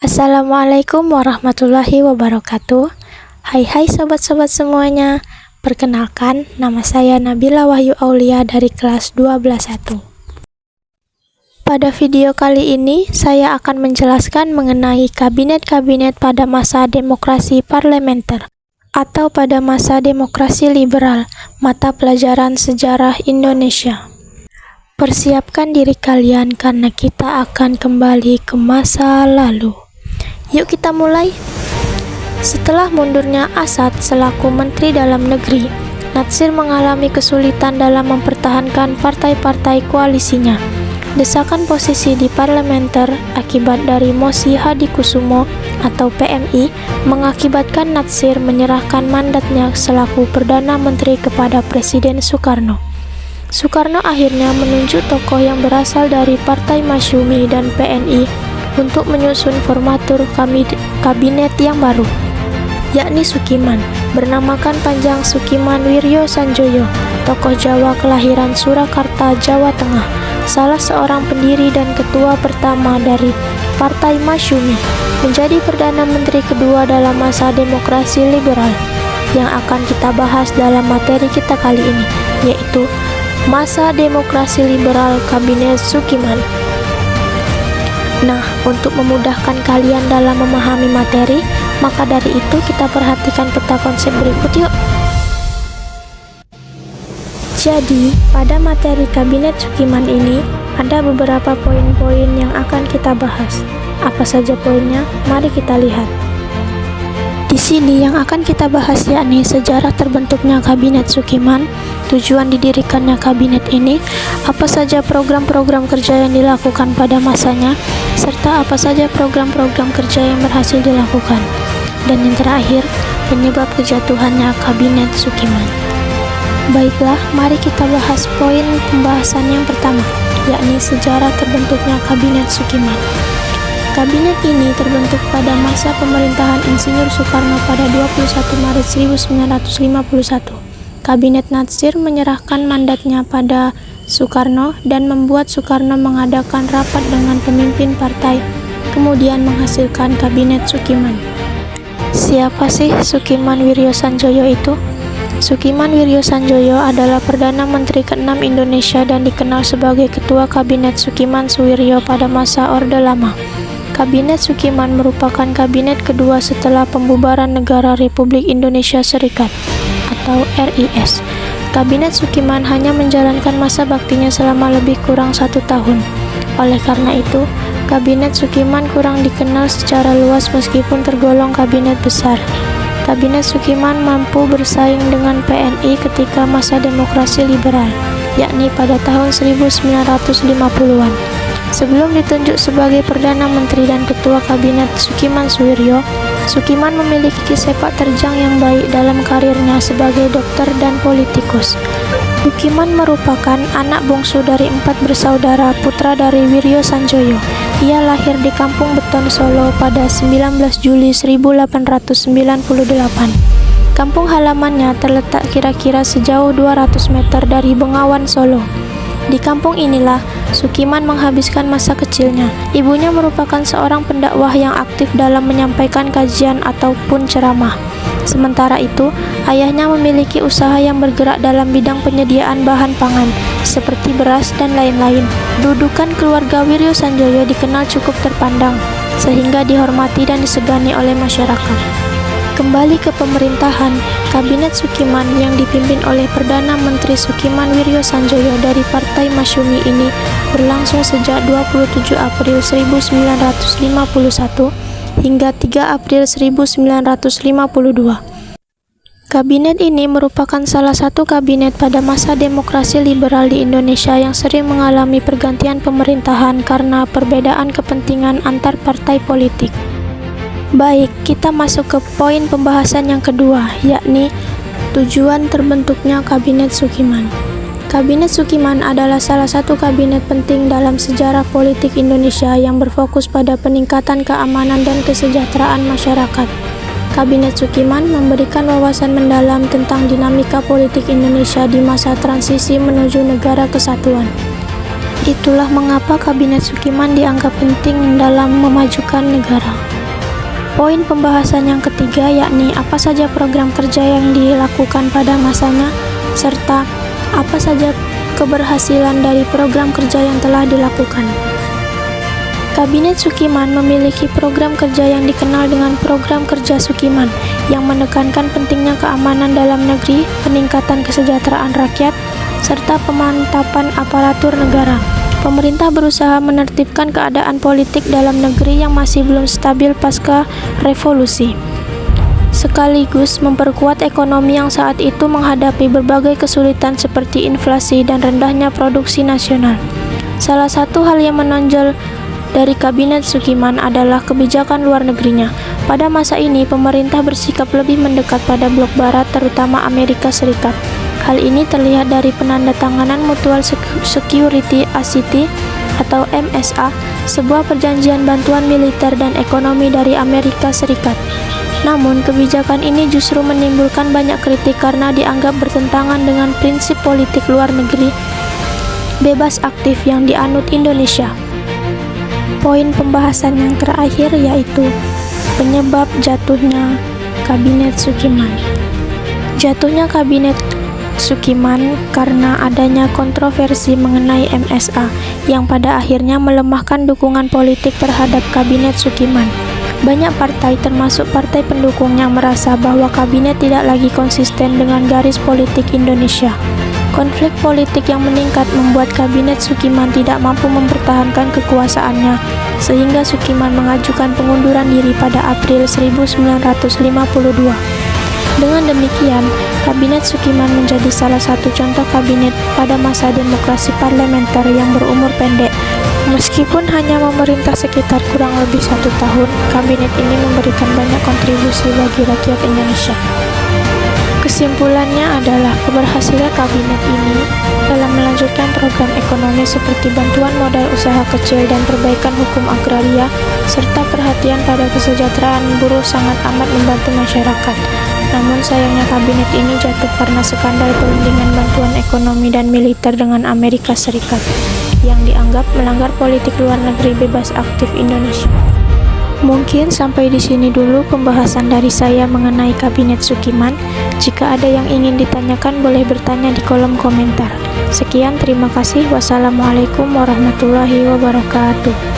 Assalamualaikum warahmatullahi wabarakatuh. Hai sobat-sobat semuanya. Perkenalkan, nama saya Nabila Wahyu Aulia dari kelas 12-1. Pada video kali ini, saya akan menjelaskan mengenai kabinet-kabinet pada masa demokrasi parlementer atau pada masa demokrasi liberal, mata pelajaran sejarah Indonesia. Persiapkan diri kalian karena kita akan kembali ke masa lalu. Yuk kita mulai. Setelah mundurnya Asad selaku Menteri Dalam Negeri, Natsir mengalami kesulitan dalam mempertahankan partai-partai koalisinya. Desakan posisi di parlementer akibat dari Mosi Hadikusumo atau PMI mengakibatkan Natsir menyerahkan mandatnya selaku Perdana Menteri kepada Presiden Soekarno. Soekarno akhirnya menunjuk tokoh yang berasal dari Partai Masyumi dan PNI untuk menyusun formatur kabinet yang baru, yakni Sukiman, bernamakan panjang Sukiman Wiryo Sanjoyo, tokoh Jawa kelahiran Surakarta, Jawa Tengah, salah seorang pendiri dan ketua pertama dari Partai Masyumi, menjadi Perdana Menteri kedua dalam masa demokrasi liberal, yang akan kita bahas dalam materi kita kali ini, yaitu masa demokrasi liberal Kabinet Sukiman. Nah, untuk memudahkan kalian dalam memahami materi, maka dari itu kita perhatikan peta konsep berikut yuk. Jadi, pada materi Kabinet Sukiman ini, ada beberapa poin-poin yang akan kita bahas. Apa saja poinnya? Mari kita lihat. Di sini yang akan kita bahas yakni sejarah terbentuknya Kabinet Sukiman, tujuan didirikannya kabinet ini, apa saja program-program kerja yang dilakukan pada masanya, serta apa saja program-program kerja yang berhasil dilakukan. Dan yang terakhir, penyebab kejatuhannya Kabinet Sukiman. Baiklah, mari kita bahas poin pembahasan yang pertama, yakni sejarah terbentuknya Kabinet Sukiman. Kabinet ini terbentuk pada masa pemerintahan Insinyur Soekarno pada 21 Maret 1951. Kabinet Natsir menyerahkan mandatnya pada Soekarno dan membuat Soekarno mengadakan rapat dengan pemimpin partai, kemudian menghasilkan Kabinet Sukiman. Siapa sih Sukiman Wiryo Sanjoyo itu? Sukiman Wiryo Sanjoyo adalah Perdana Menteri ke-6 Indonesia dan dikenal sebagai Ketua Kabinet Sukiman Suwiryo pada masa Orde Lama. Kabinet Sukiman merupakan kabinet kedua setelah pembubaran Negara Republik Indonesia Serikat atau RIS. Kabinet Sukiman hanya menjalankan masa baktinya selama lebih kurang 1 tahun. Oleh karena itu, Kabinet Sukiman kurang dikenal secara luas meskipun tergolong kabinet besar. Kabinet Sukiman mampu bersaing dengan PNI ketika masa demokrasi liberal, yakni pada tahun 1950-an. Sebelum ditunjuk sebagai Perdana Menteri dan Ketua Kabinet Sukiman Suwiryo, Sukiman memiliki sepak terjang yang baik dalam karirnya sebagai dokter dan politikus. Sukiman merupakan anak bungsu dari 4 bersaudara putra dari Wiryo Sanjoyo. Ia lahir di Kampung Beton, Solo pada 19 Juli 1898. Kampung halamannya terletak kira-kira sejauh 200 meter dari Bengawan, Solo. Di kampung inilah Sukiman menghabiskan masa kecilnya. Ibunya merupakan seorang pendakwah yang aktif dalam menyampaikan kajian ataupun ceramah. Sementara itu, ayahnya memiliki usaha yang bergerak dalam bidang penyediaan bahan pangan, seperti beras dan lain-lain. Dudukan keluarga Wiryo Sanjoyo dikenal cukup terpandang, sehingga dihormati dan disegani oleh masyarakat. Kembali ke pemerintahan, Kabinet Sukiman yang dipimpin oleh Perdana Menteri Sukiman Wiryo Sanjoyo dari Partai Masyumi ini berlangsung sejak 27 April 1951 hingga 3 April 1952. Kabinet ini merupakan salah satu kabinet pada masa demokrasi liberal di Indonesia yang sering mengalami pergantian pemerintahan karena perbedaan kepentingan antar partai politik. Baik, kita masuk ke poin pembahasan yang kedua, yakni tujuan terbentuknya Kabinet Sukiman. Kabinet Sukiman adalah salah satu kabinet penting dalam sejarah politik Indonesia yang berfokus pada peningkatan keamanan dan kesejahteraan masyarakat. Kabinet Sukiman memberikan wawasan mendalam tentang dinamika politik Indonesia di masa transisi menuju negara kesatuan. Itulah mengapa Kabinet Sukiman dianggap penting dalam memajukan negara. Poin pembahasan yang ketiga yakni apa saja program kerja yang dilakukan pada masanya, serta apa saja keberhasilan dari program kerja yang telah dilakukan. Kabinet Sukiman memiliki program kerja yang dikenal dengan Program Kerja Sukiman, yang menekankan pentingnya keamanan dalam negeri, peningkatan kesejahteraan rakyat, serta pemantapan aparatur negara. Pemerintah berusaha menertibkan keadaan politik dalam negeri yang masih belum stabil pasca revolusi, sekaligus memperkuat ekonomi yang saat itu menghadapi berbagai kesulitan seperti inflasi dan rendahnya produksi nasional. Salah satu hal yang menonjol dari Kabinet Sukiman adalah kebijakan luar negerinya. Pada masa ini, pemerintah bersikap lebih mendekat pada blok barat, terutama Amerika Serikat. Hal ini terlihat dari penandatanganan Mutual Security Acquis atau MSA, sebuah perjanjian bantuan militer dan ekonomi dari Amerika Serikat. Namun, kebijakan ini justru menimbulkan banyak kritik karena dianggap bertentangan dengan prinsip politik luar negeri bebas aktif yang dianut Indonesia. Poin pembahasan yang terakhir yaitu penyebab jatuhnya Kabinet Sukiman. Jatuhnya Kabinet Sukiman karena adanya kontroversi mengenai MSA yang pada akhirnya melemahkan dukungan politik terhadap Kabinet Sukiman. Banyak partai termasuk partai pendukungnya merasa bahwa kabinet tidak lagi konsisten dengan garis politik Indonesia. Konflik politik yang meningkat membuat Kabinet Sukiman tidak mampu mempertahankan kekuasaannya, sehingga Sukiman mengajukan pengunduran diri pada April 1952. Dengan demikian, Kabinet Sukiman menjadi salah satu contoh kabinet pada masa demokrasi parlementer yang berumur pendek. Meskipun hanya memerintah sekitar kurang lebih 1 tahun, kabinet ini memberikan banyak kontribusi bagi rakyat Indonesia. Kesimpulannya adalah keberhasilan kabinet ini dalam melanjutkan program ekonomi seperti bantuan modal usaha kecil dan perbaikan hukum agraria, serta perhatian pada kesejahteraan buruh sangat amat membantu masyarakat. Namun sayangnya kabinet ini jatuh karena skandal perundingan bantuan ekonomi dan militer dengan Amerika Serikat yang dianggap melanggar politik luar negeri bebas aktif Indonesia. Mungkin sampai di sini dulu pembahasan dari saya mengenai Kabinet Sukiman. Jika ada yang ingin ditanyakan, boleh bertanya di kolom komentar. Sekian, terima kasih. Wassalamualaikum warahmatullahi wabarakatuh.